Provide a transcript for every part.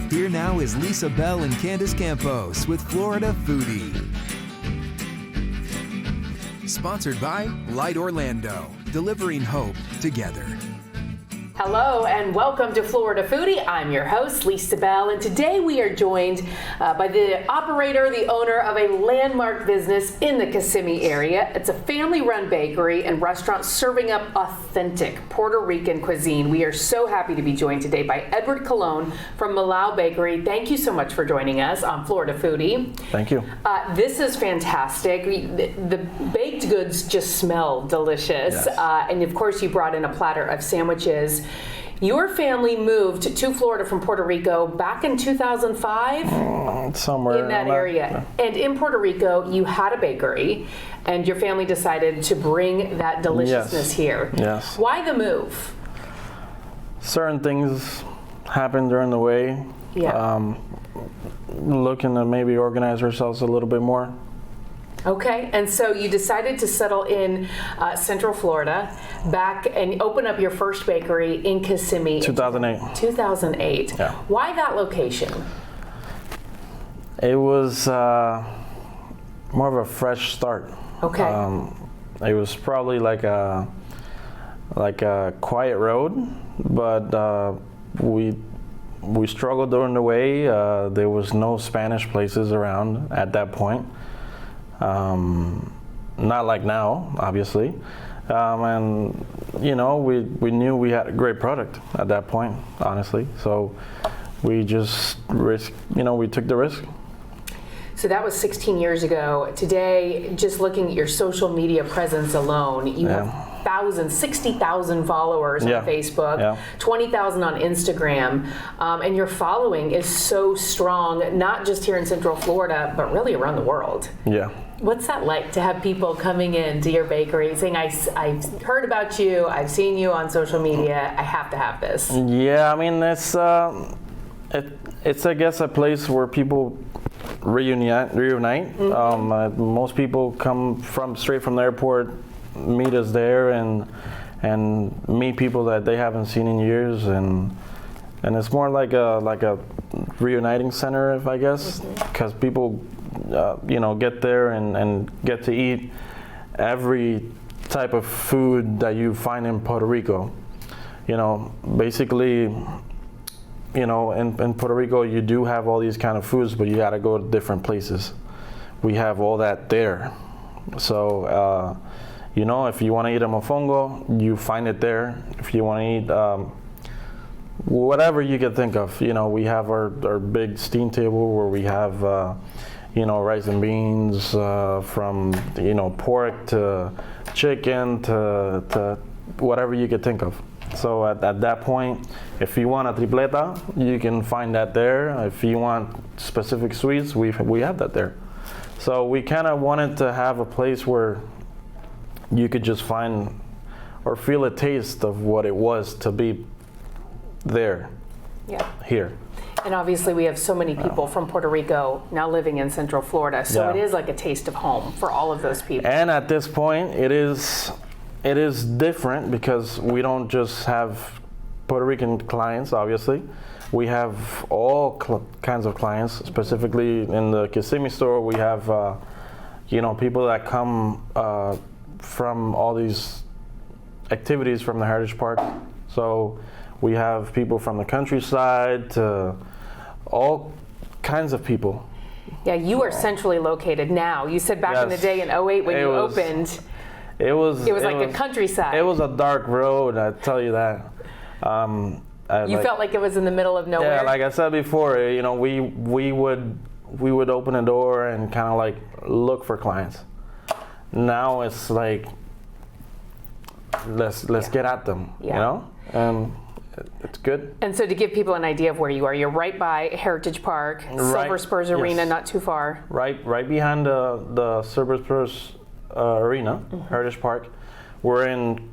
Here now is Lisa Bell and Candace Campos with Florida Foodie. Sponsored by Light Orlando, delivering hope together. Hello and welcome to Florida Foodie. I'm your host, Lisa Bell, and today we are joined by the operator, the owner of a landmark business in the Kissimmee area. It's a family-run bakery and restaurant serving up authentic Puerto Rican cuisine. We are so happy to be joined today by Edward Colón from Melao Bakery. Thank you so much for joining us on Florida Foodie. Thank you. This is fantastic. The baked goods just smell delicious. Yes. And of course you brought in a platter of sandwiches. Your family moved to Florida from Puerto Rico back in 2005? Somewhere in that area. Yeah. And in Puerto Rico, you had a bakery, and your family decided to bring that deliciousness here. Yes. Why the move? Certain things happened during the way. Yeah. Looking to maybe organize ourselves a little bit more. Okay, and so you decided to settle in Central Florida back and open up your first bakery in Kissimmee. 2008. 2008. Yeah. Why that location? It was more of a fresh start. Okay. It was probably like a quiet road, but we struggled during the way. There was no Spanish places around at that point. Not like now, obviously. And you know, we knew we had a great product at that point, honestly. So we just we took the risk. So that was 16 years ago. Today, just looking at your social media presence alone, you have 60,000 followers on Facebook, 20,000 on Instagram, and your following is so strong, not just here in Central Florida, but really around the world. Yeah. What's that like to have people coming in to your bakery saying, I've heard about you, I've seen you on social media, I have to have this? Yeah, I mean, it's I guess a place where people reunite. Mm-hmm. Most people come straight from the airport, meet us there, and meet people that they haven't seen in years, and it's more like a reuniting center, if I guess, because people get there and get to eat every type of food that you find in Puerto Rico. Basically, in Puerto Rico, you do have all these kind of foods, but you got to go to different places. We have all that there. So, if you want to eat a mofongo, you find it there. If you want to eat whatever you can think of, we have our big steam table where we have, rice and beans, from, pork to chicken to whatever you could think of. So at that point, if you want a tripleta, you can find that there. If you want specific sweets, we have that there. So we kind of wanted to have a place where you could just find or feel a taste of what it was to be there, here. And obviously we have so many people from Puerto Rico now living in Central Florida, so it is like a taste of home for all of those people. And at this point, it is different because we don't just have Puerto Rican clients, obviously. We have all kinds of clients. Specifically in the Kissimmee store, we have people that come from all these activities from the Heritage Park. So we have people from the countryside to all kinds of people. Yeah, you are centrally located now. You said back in the day in 2008 when you opened. It was like the countryside. It was a dark road, I tell you that. You felt like it was in the middle of nowhere? Yeah, like I said before, we would open a door and kind of like look for clients. Now it's like, let's get at them, and it's good. And so to give people an idea of where you are, you're right by Heritage Park, Silver Spurs Arena, not too far. Right behind the Silver Spurs Arena, Heritage Park. We're in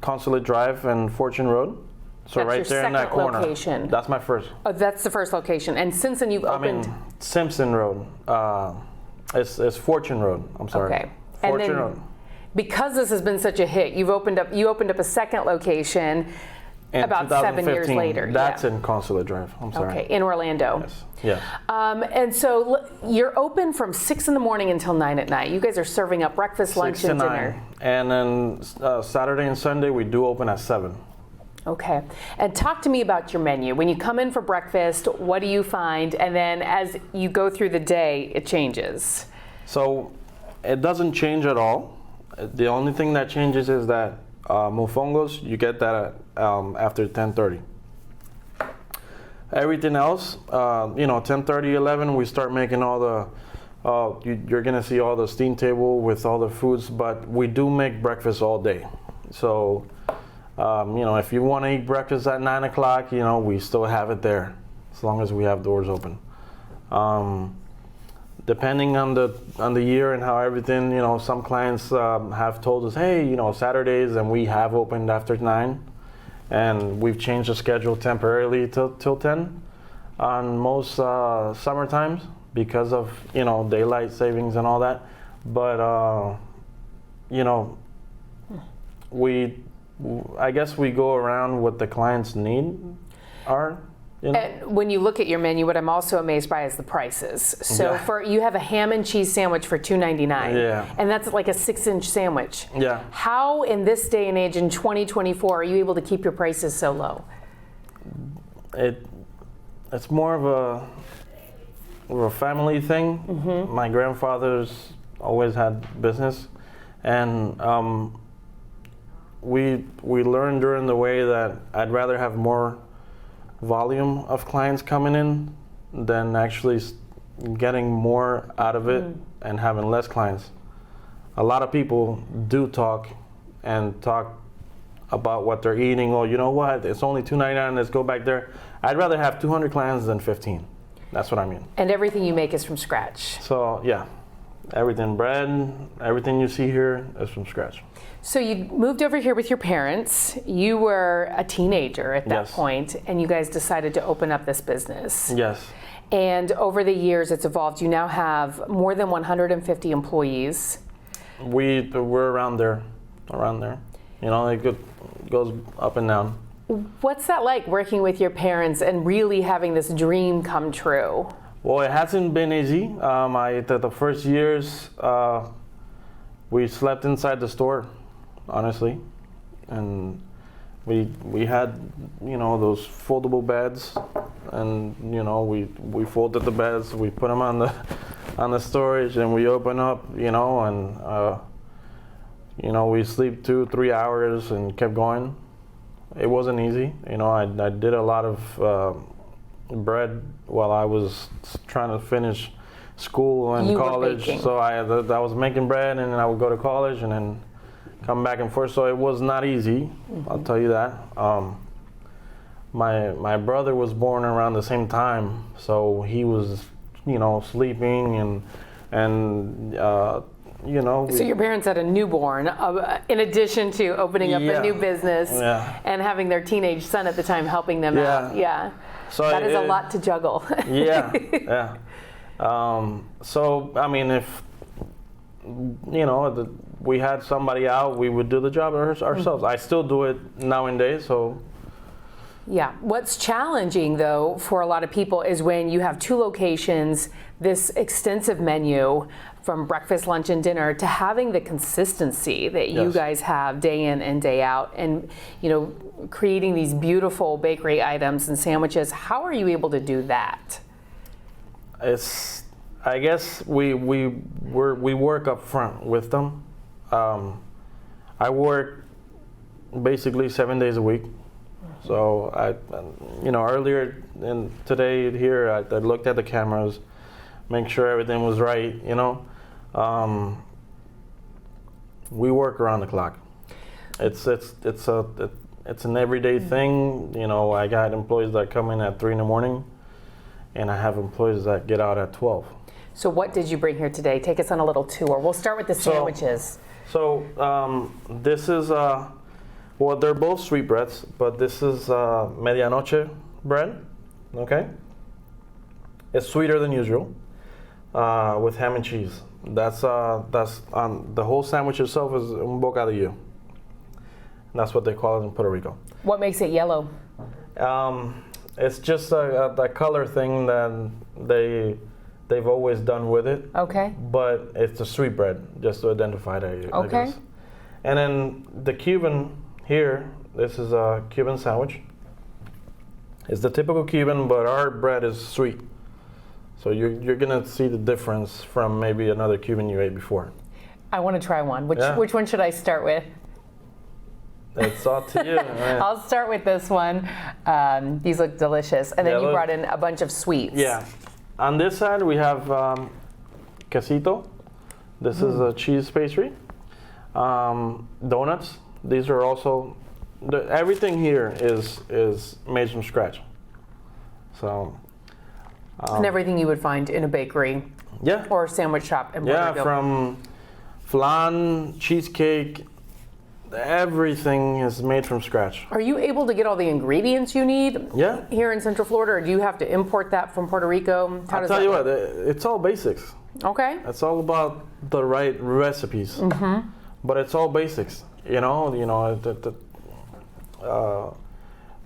Consulate Drive and Fortune Road. So that's right there in that corner. Location. That's my first. Oh, that's the first location. And since then you've opened. Simpson Road. It's Fortune Road. I'm sorry. Okay. Fortune Road. Because this has been such a hit, you opened up a second location. In about 7 years 2015. later. That's in Consulate Drive. I'm sorry. Okay, in Orlando. Yes. Yeah. And so you're open from 6 in the morning until 9 at night. You guys are serving up breakfast, lunch, 6 to and 9. dinner. And then Saturday and Sunday we do open at 7. Okay. And talk to me about your menu. When you come in for breakfast, what do you find? And then as you go through the day, it changes. So it doesn't change at all. The only thing that changes is that mofongos, you get that after 10:30. Everything else, 10:30, 11, we start making all the, you're gonna see all the steam table with all the foods, but we do make breakfast all day. So, if you wanna eat breakfast at 9 o'clock, we still have it there, as long as we have doors open. Depending on the year and how everything, some clients have told us, hey, Saturdays, and we have opened after 9, and we've changed the schedule temporarily till 10 on most summer times because of daylight savings and all that. But I guess we go around what the clients' need are. And when you look at your menu, what I'm also amazed by is the prices. So you have a ham and cheese sandwich for $2.99. Yeah. And that's like a 6-inch sandwich. Yeah. How in this day and age in 2024 are you able to keep your prices so low? It's more of a family thing. Mm-hmm. My grandfather's always had business, and we learned during the way that I'd rather have more volume of clients coming in than actually getting more out of it and having less clients. A lot of people do talk about what they're eating. Oh, you know what? It's only $2.99. Let's go back there. I'd rather have 200 clients than 15. That's what I mean. And everything you make is from scratch. So yeah, everything bread, everything you see here is from scratch. So you moved over here with your parents. You were a teenager at that point, and you guys decided to open up this business. Yes. And over the years, it's evolved. You now have more than 150 employees. We're around there. It goes up and down. What's that like, working with your parents and really having this dream come true? Well, it hasn't been easy. The first years, we slept inside the store, honestly, and we had those foldable beds, and we folded the beds, we put them on the storage, and we open up, and we sleep 2-3 hours and kept going. It wasn't easy. I did a lot of bread while I was trying to finish school and college. So I was making bread, and then I would go to college and then come back and forth. So it was not easy. I'll tell you that. My brother was born around the same time, so he was sleeping and So your parents had a newborn, in addition to opening up a new business and having their teenage son at the time helping them out. Yeah. So that is a lot to juggle. Yeah. So, I mean, if, we had somebody out, we would do the job ourselves. I still do it nowadays, so. Yeah. What's challenging, though, for a lot of people is when you have 2 locations, this extensive menu from breakfast, lunch, and dinner to having the consistency that you guys have day in and day out, and creating these beautiful bakery items and sandwiches. How are you able to do that? I guess we work up front with them. I work basically 7 days a week. So earlier today here, I looked at the cameras, make sure everything was right. We work around the clock. It's an everyday thing. I got employees that come in at 3 in the morning, and I have employees that get out at 12. So what did you bring here today? Take us on a little tour. We'll start with the sandwiches. So this is they're both sweet breads, but this is medianoche bread. Okay. It's sweeter than usual, with ham and cheese. That's the whole sandwich itself is un bocadillo. That's what they call it in Puerto Rico. What makes it yellow? It's just a color thing that they've always done with it. Okay. But it's a sweet bread, just to identify it, I Okay. guess. And then the Cuban here, this is a Cuban sandwich. It's the typical Cuban, but our bread is sweet. So you're gonna see the difference from maybe another Cuban you ate before. I want to try one. Yeah. Which one should I start with? It's all to you. Right? I'll start with this one. These look delicious. And then Yeah, you look. brought in a bunch of sweets. Yeah. On this side, we have quesito. This is a cheese pastry. Donuts. These are also, everything here is made from scratch. So. And everything you would find in a bakery Yeah. or a sandwich shop in Puerto Yeah, Rico. from flan, cheesecake, everything is made from scratch. Are you able to get all the ingredients you need Yeah. here in Central Florida, or do you have to import that from Puerto Rico? How I'll does tell that you work? what, it's all basics. Okay. It's all about the right recipes. Mm-hmm. But it's all basics. The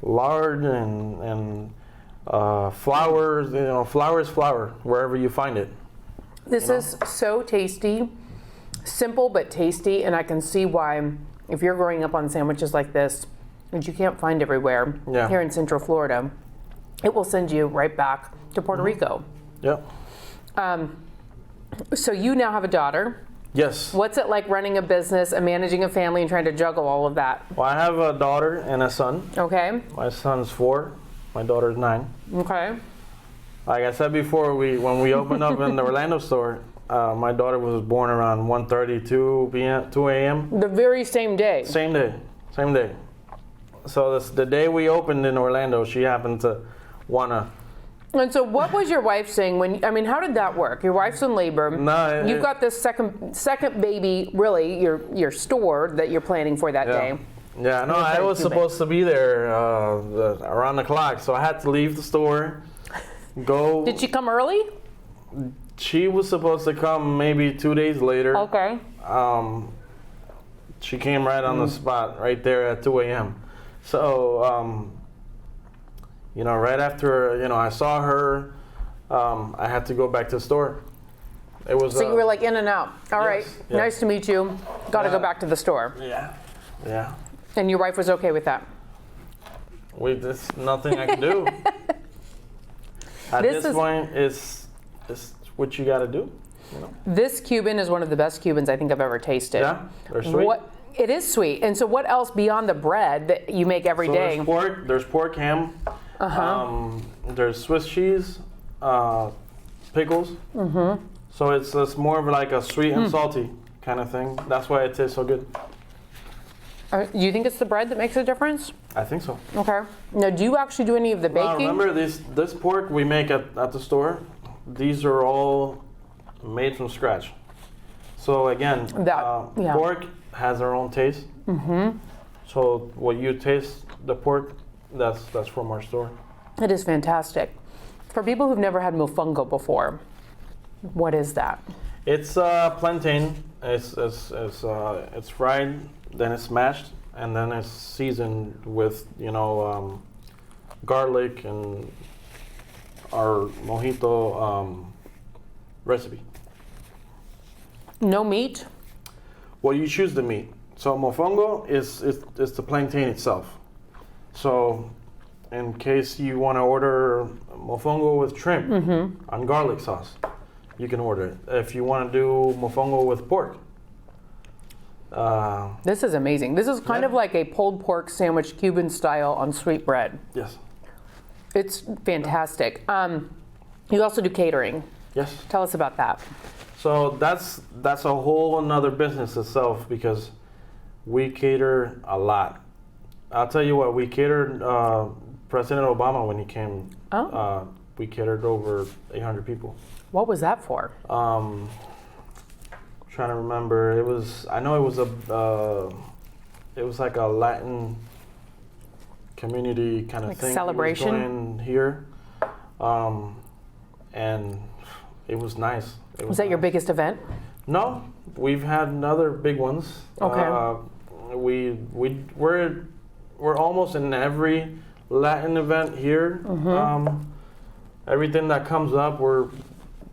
lard and flours. Flour is flour wherever you find it. This is so tasty, simple but tasty, and I can see why, if you're growing up on sandwiches like this, which you can't find everywhere here in Central Florida, it will send you right back to Puerto Rico. Yep. So you now have a daughter. Yes. What's it like running a business and managing a family and trying to juggle all of that? Well, I have a daughter and a son. Okay. My son's 4. My daughter's 9. Okay. Like I said before, when we opened up in the Orlando store, my daughter was born around 1:30, 2 a.m. The very same day. Same day. So the day we opened in Orlando, she happened to wanna. And so what was your wife saying how did that work? Your wife's in labor. No, You've got this second baby, really, your store that you're planning for that day. Yeah, no, I was supposed to be there around the clock, so I had to leave the store, go. Did she come early? She was supposed to come maybe 2 days later. Okay. She came right on the spot, right there at 2 a.m. So, right after, I saw her, I had to go back to the store. It was. So you were like in and out. All right. yes. Nice to meet you. Got to go back to the store. Yeah. And your wife was okay with that? There's nothing I can do. At this point, it's what you got to do. This Cuban is one of the best Cubans I think I've ever tasted. Yeah, they're sweet. It is sweet. And so what else beyond the bread that you make every day? There's pork, ham. There's Swiss cheese, pickles. Mm-hmm. So it's more of like a sweet and salty kind of thing. That's why it tastes so good. Do you think it's the bread that makes a difference? I think so. Okay. Now, do you actually do any of the baking? Remember this pork we make at the store? These are all made from scratch. So again, pork has their own taste. Mm-hmm. So what you taste, the pork, that's from our store. It is fantastic. For people who've never had mofongo before, what is that? It's plantain. It's fried, then it's mashed, and then it's seasoned with garlic and our mojito recipe. No meat? Well, you choose the meat. So mofongo is the plantain itself. So in case you want to order mofongo with shrimp on garlic sauce, you can order it. If you want to do mofongo with pork. This is amazing. This is kind of like a pulled pork sandwich, Cuban style, on sweet bread. Yes. It's fantastic. You also do catering. Yes. Tell us about that. So that's a whole another business itself, because we cater a lot. I'll tell you what, we catered President Obama when he came. Oh. We catered over 800 people. What was that for? Trying to remember. It was like a Latin community kind of thing. Celebration? We was doing here, and it was nice. Was that your biggest event? No, we've had other big ones. Okay. we're almost in every Latin event here. Everything that comes up,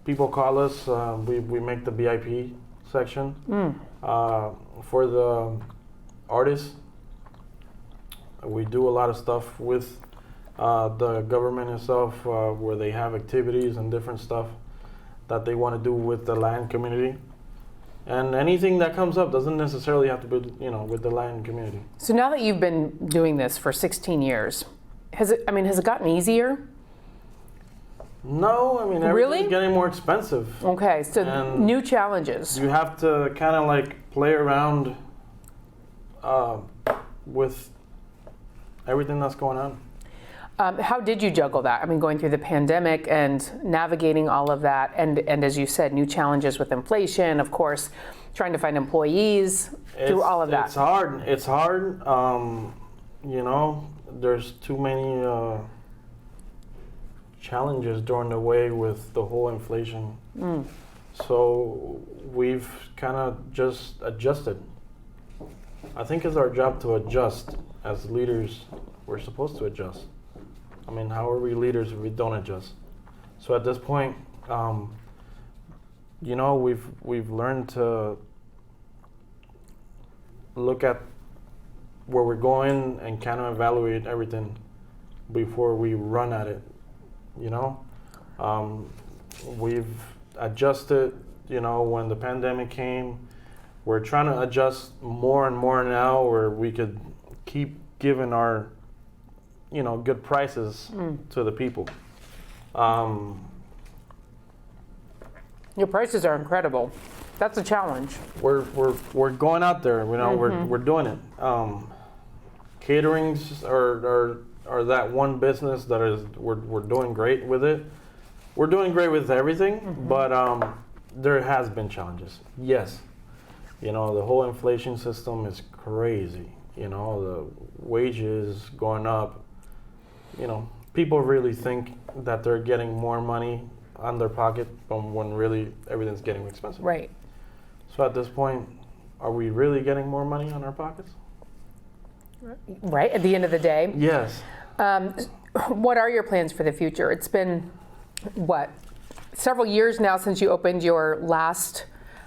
people call us. We make the VIP section for the artists. We do a lot of stuff with the government itself, where they have activities and different stuff that they want to do with the Latin community. And anything that comes up doesn't necessarily have to be, with the Latin community. So now that you've been doing this for 16 years, has it gotten easier? No, everything's Really? getting more expensive. Okay, so And new challenges. You have to kind of like play around with everything that's going on. How did you juggle that? Going through the pandemic and navigating all of that, and as you said, new challenges with inflation, of course, trying to find employees, through all of that. It's hard. It's hard. There's too many challenges during the way with the whole inflation. So we've kind of just adjusted. I think it's our job to adjust. As leaders, we're supposed to adjust. How are we leaders if we don't adjust? So at this point, we've learned to look at where we're going and kind of evaluate everything before we run at it. We've adjusted. When the pandemic came, we're trying to adjust more and more now, where we could keep giving our good prices to the people. Your prices are incredible. That's a challenge. We're going out there. We're doing it. Caterings are that one business that is we're doing great with it. We're doing great with everything, but there has been challenges. Yes, the whole inflation system is crazy. The wages going up. People really think that they're getting more money on their pocket when really everything's getting expensive. Right. So at this point, are we really getting more money on our pockets? Right, at the end of the day. Yes. What are your plans for the future? It's been, several years now since you opened your last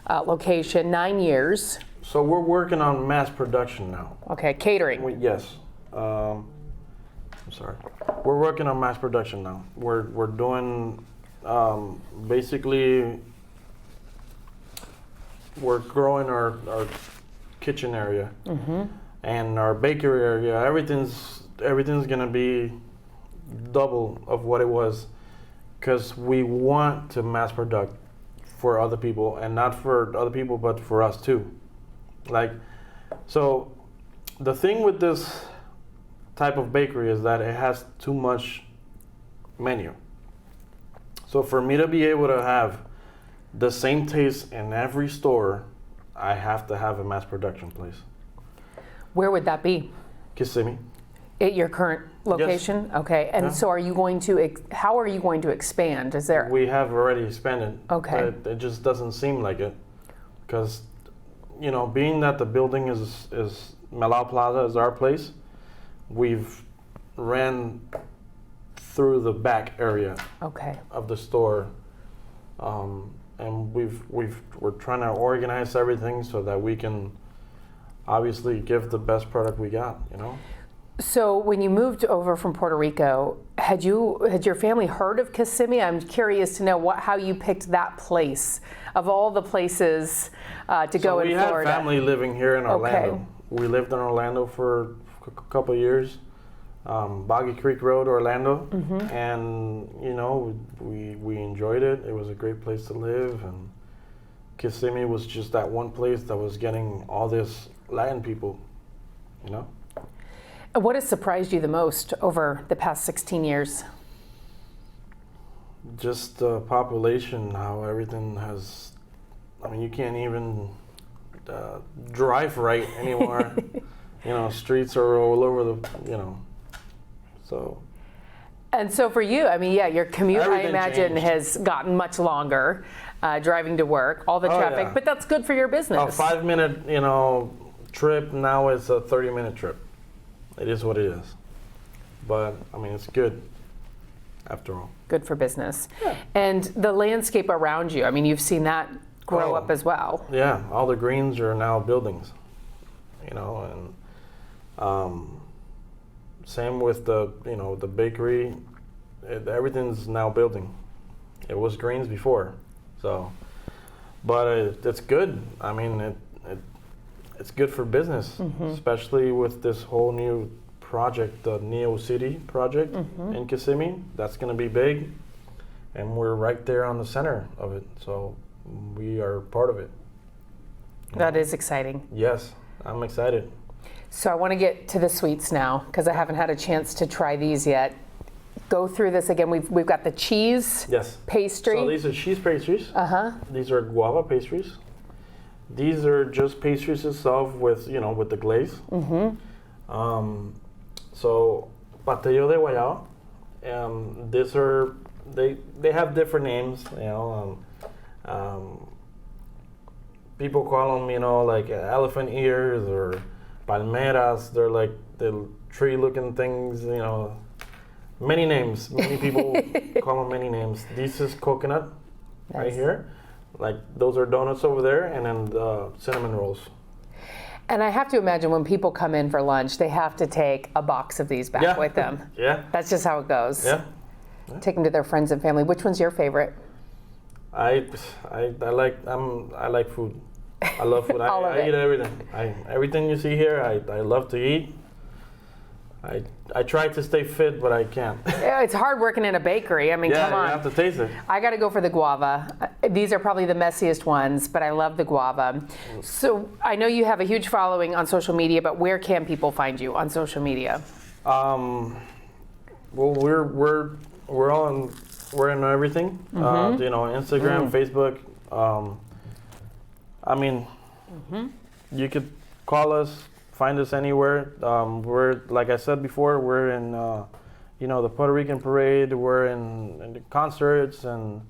location, 9 years. So we're working on mass production now. Okay, catering. Yes. I'm sorry. We're working on mass production now. We're doing basically we're growing our kitchen area and our bakery area. Everything's gonna be double of what it was, because we want to mass product for other people, and not for other people but for us too. So the thing with this type of bakery is that it has too much menu. So for me to be able to have the same taste in every store, I have to have a mass production place. Where would that be? Kissimmee. At your current location? Yes. Okay, and so how are you going to expand? Is there? We have already expanded. Okay. It just doesn't seem like it, because being that the building is Melao Plaza is our place, we've ran through the back area of the store, and we're trying to organize everything so that we can obviously give the best product we got. So when you moved over from Puerto Rico, had your family heard of Kissimmee? I'm curious to know how you picked that place of all the places to go in Florida. We had family living here in Orlando. Okay. We lived in Orlando for a couple of years, Boggy Creek Road, Orlando, and we enjoyed it. It was a great place to live, and Kissimmee was just that one place that was getting all this Latin people. What has surprised you the most over the past 16 years? Just the population, how everything has. You can't even drive right anymore. Streets are all over the. So. And so for you, your commute, I imagine, changed. has gotten much longer, driving to work, all the traffic, but that's good for your business. A 5-minute, trip now is a 30-minute trip. It is what it is. But, I mean, it's good after all. Good for business. Yeah. And the landscape around you, I mean, you've seen that grow up as well. Yeah, all the greens are now buildings, you know, and same with the, you know, the bakery. Everything's now building. It was greens before, so, but it's good. I mean, it's good for business, especially with this whole new project, the Neo City project in Kissimmee. That's going to be big, and we're right there on the center of it, so we are part of it. That is exciting. Yes, I'm excited. So I want to get to the sweets now because I haven't had a chance to try these yet. Go through this again. We've got the cheese pastry. So these are cheese pastries. These are guava pastries. These are just pastries itself with, you know, with the glaze. So pastelillo de guayaba. These are they have different names. You know, people call them, you know, like elephant ears or palmeras. They're like the tree-looking things. You know, many names. Many people call them many names. This is coconut right here. Like those are donuts over there, and then the cinnamon rolls. And I have to imagine when people come in for lunch, they have to take a box of these back with them. That's just how it goes. Take them to their friends and family. Which one's your favorite? I like food. I love food. I eat everything. Everything you see here, I love to eat. I try to stay fit, but I can't. Yeah, it's hard working in a bakery. I mean, come on. You have to taste it. I got to go for the guava. These are probably the messiest ones, but I love the guava. So I know you have a huge following on social media, but where can people find you on social media? Well, we're in everything. You know, Instagram, Facebook. I mean, you could call us. Find us anywhere. We're, like I said before, we're in, you know, the Puerto Rican parade. We're in the concerts, and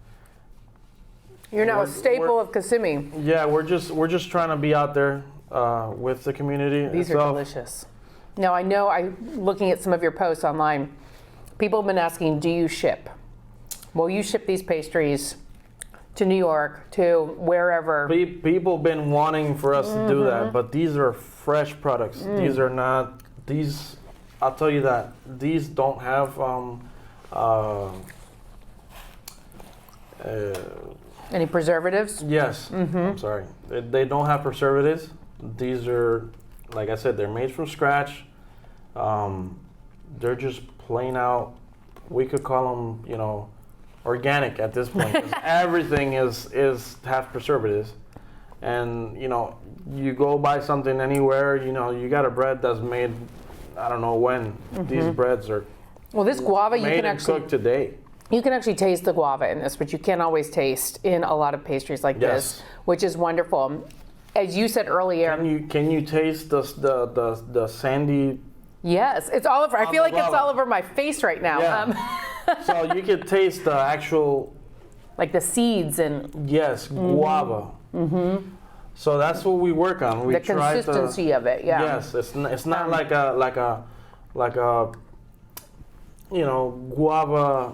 you're now a staple of Kissimmee. Yeah, we're just trying to be out there with the community. These are delicious. Now I know, looking at some of your posts online, people have been asking, do you ship? Will you ship these pastries to New York, to wherever? People have been wanting for us to do that, but these are fresh products. These are not, I'll tell you that, these don't have any preservatives? Yes, I'm sorry. They don't have preservatives. These are, like I said, they're made from scratch. They're just plain out, we could call them, you know, organic at this point. 'Cause everything has preservatives. And, you know, you go buy something anywhere, you know, you got a bread that's made, I don't know when. These breads are this guava you can actually cook today. You can actually taste the guava in this, but you can't always taste in a lot of pastries like this, which is wonderful. As you said earlier, can you taste the sandy? Yes, it's all over. I feel like it's all over my face right now. Yeah. So you can taste the actual, like the seeds and guava. So that's what we work on. We the consistency of it. Yeah. Yes, it's not like a you know, guava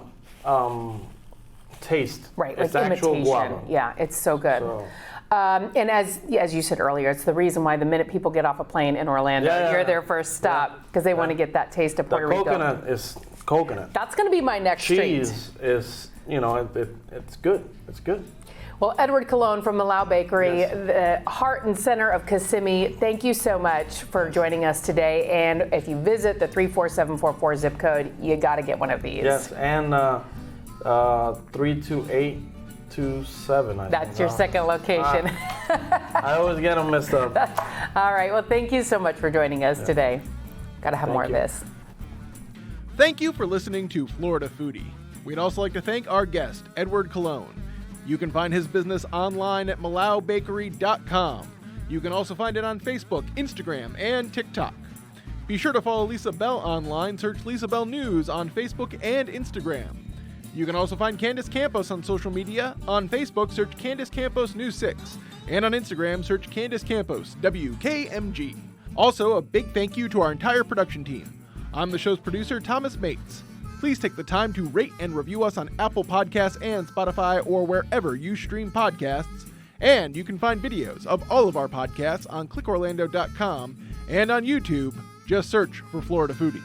taste. Right, it's like actual imitation. guava. Yeah, it's so good. And as you said earlier, it's the reason why the minute people get off a plane in Orlando, you're their first stop because they want to get that taste of Puerto Rico. The coconut is coconut. That's going to be my next treat. Cheese is, you know, it's good. It's good. Well, Edward Colón from Melao Bakery, the heart and center of Kissimmee, thank you so much for joining us today. And if you visit the 34744 zip code, you got to get one of these. Yes, and 32827. That's your second location. I always get them messed up. All right. Well, thank you so much for joining us today. Got to have more of this. Thank you for listening to Florida Foodie. We'd also like to thank our guest, Edward Colón. You can find his business online at MelaoBakery.com. You can also find it on Facebook, Instagram, and TikTok. Be sure to follow Lisa Bell online. Search Lisa Bell News on Facebook and Instagram. You can also find Candace Campos on social media. On Facebook, search Candace Campos News 6. And on Instagram, search Candace Campos, WKMG. Also, a big thank you to our entire production team. I'm the show's producer, Thomas Mates. Please take the time to rate and review us on Apple Podcasts and Spotify or wherever you stream podcasts. And you can find videos of all of our podcasts on clickorlando.com and on YouTube. Just search for Florida Foodie.